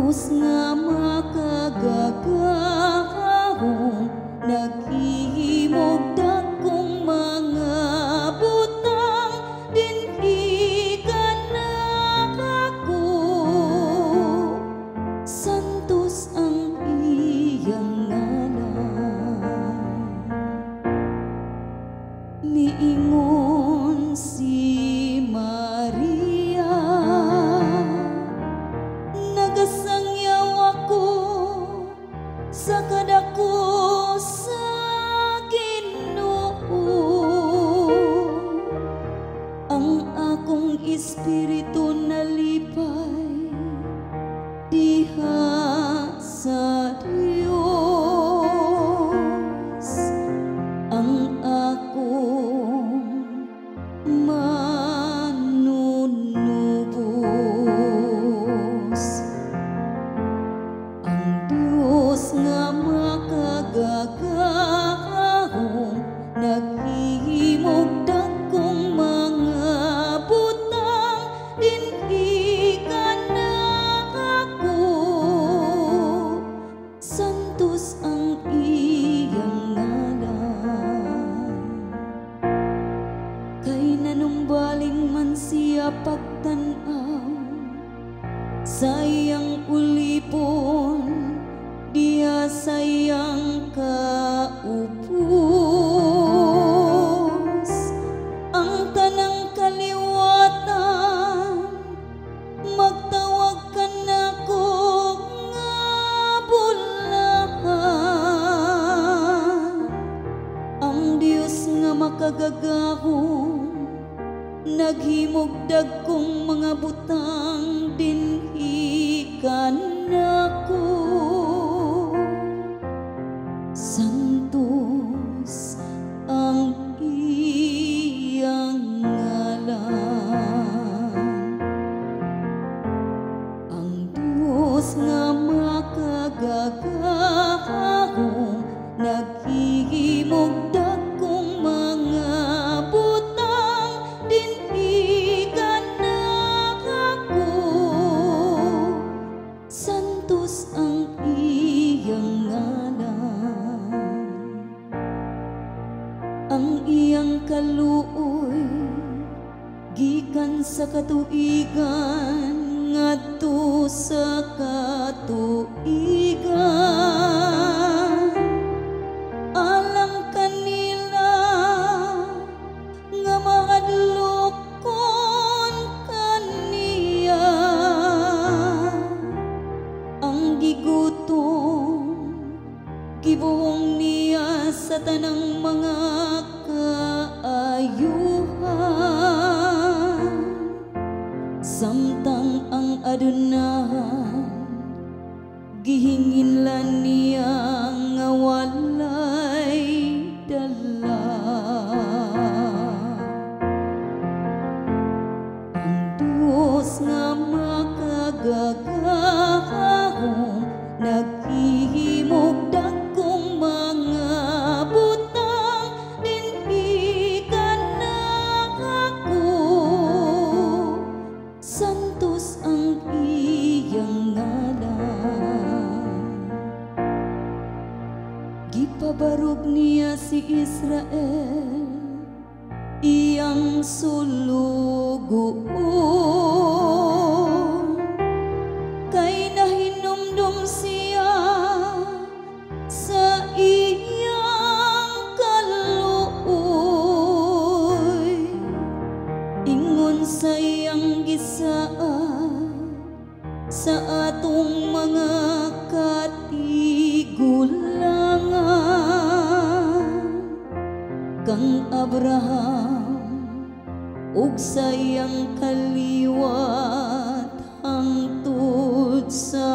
Dios nga makagagahong naghihimog dakong mga butang dinhi ka na ako. Santos ang iyang ngalan. Miingon si Maria, nagasangyaw ako sa kadako sa Ginoo. Ang akong espiritu nalipay diha sa Dios. Ang akong manunubos. Ang Dios nga makagagahong naghihimog dakong mga butang dinhi ka na ako. Santos ang iyang ngalan. Kay nanumbaling man siya pagtanaw sayang ulipon dia sayang kaupos. Ang tanang kaliwatan magtawag ka nako nga bulahan. Ang Dios nga makagagahong naghimog dagkong mga butang dinhi ka nako. Santos ang iyang ngalan. Ang Dios nga makagagahong naghihimog dakong mga butang dinhi ka na ako. Santos ang iyang ngalan. Ang iyang kaluoy gikan sa katuigan ngadto sa katuigan. Alam kanila nga mahadlokon kaniya. Ang gigutom gibuong niya sa tanang mga kaayuhan. Samtang ang adunahan gihingin lan niya nga walay dala. Ang Dios nga makagagahong naghihimog dakong mga butang dinhi ka na ako. Santos ang iyang ngalan. Gipabarog niya si Israel iyang sulugoon. Kay nahinumdum siya sa iyang kaluoy. Ingon sa iyang gisaa sa atong mga katigulangan. Kang Abraham ug sa iyang kaliwat hangtod sa